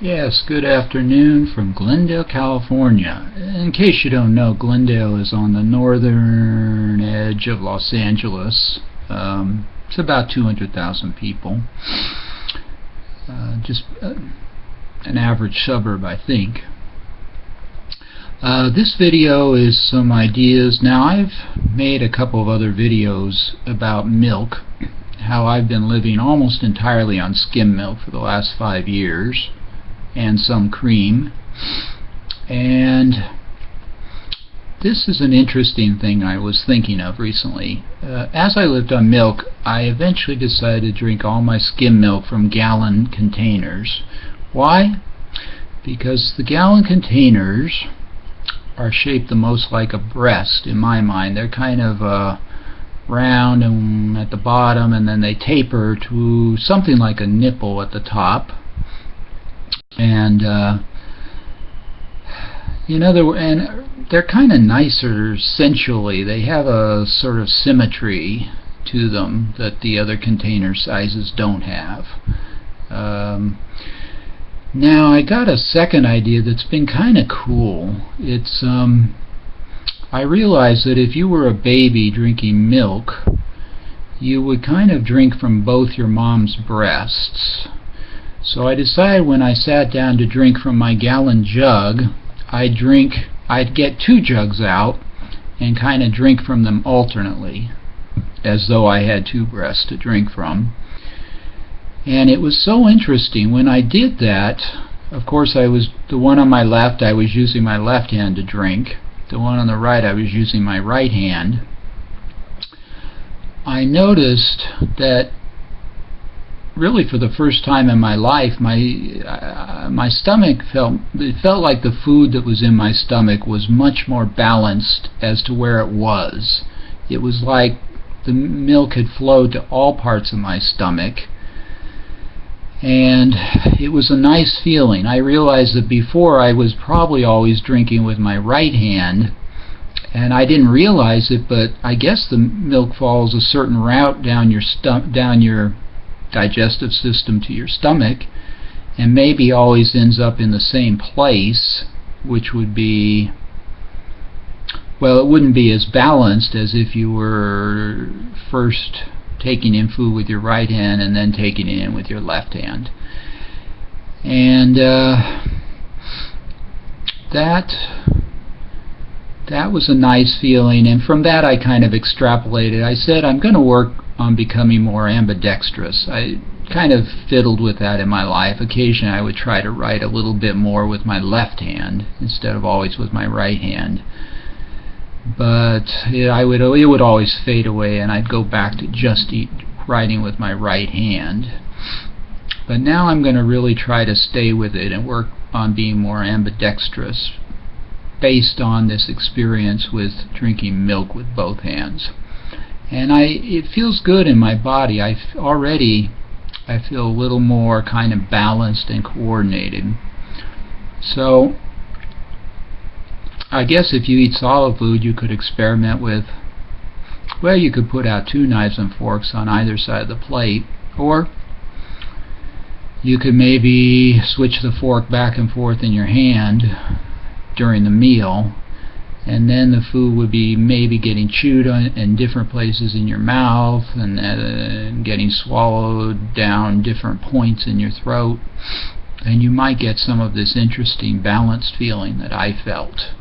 Yes, good afternoon from Glendale, California. In case you don't know, Glendale is on the northern edge of Los Angeles. It's about 200,000 people. Just an average suburb, I think. This video is some ideas. Now, I've made a couple of other videos about milk, how I've been living almost entirely on skim milk for the last 5 years, and some cream. And this is an interesting thing I was thinking of recently. As I lived on milk, I eventually decided to drink all my skim milk from gallon containers. Why? Because the gallon containers are shaped the most like a breast in my mind. They're kind of round and at the bottom, and then they taper to something like a nipple at the top. And they're kind of nicer sensually. They have a sort of symmetry to them that the other container sizes don't have. Now, I got a second idea that's been kind of cool. It's I realized that if you were a baby drinking milk, you would kind of drink from both your mom's breasts. So I decided when I sat down to drink from my gallon jug, I'd get 2 jugs out and kind of drink from them alternately, as though I had 2 breasts to drink from. And it was so interesting. When I did that, of course, the one on my left, I was using my left hand to drink. The one on the right, I was using my right hand. I noticed that really for the first time in my life, my stomach felt like the food that was in my stomach was much more balanced as to where it was. It was like the milk had flowed to all parts of my stomach, and it was a nice feeling. I realized that before I was probably always drinking with my right hand, and I didn't realize it, but I guess the milk follows a certain route down your digestive system to your stomach, and maybe always ends up in the same place, which would be, well, it wouldn't be as balanced as if you were first taking in food with your right hand and then taking it in with your left hand. And that was a nice feeling, and from that I kind of extrapolated. I said I'm going to work on becoming more ambidextrous. I kind of fiddled with that in my life. Occasionally I would try to write a little bit more with my left hand instead of always with my right hand. But it would always fade away, and I'd go back to just writing with my right hand. But now I'm going to really try to stay with it and work on being more ambidextrous based on this experience with drinking milk with both hands. And it feels good in my body. I feel a little more kind of balanced and coordinated. So I guess if you eat solid food, you could experiment with, well, you could put out 2 knives and forks on either side of the plate, or you could maybe switch the fork back and forth in your hand during the meal, and then the food would be maybe getting chewed on in different places in your mouth, and getting swallowed down different points in your throat, and you might get some of this interesting balanced feeling that I felt.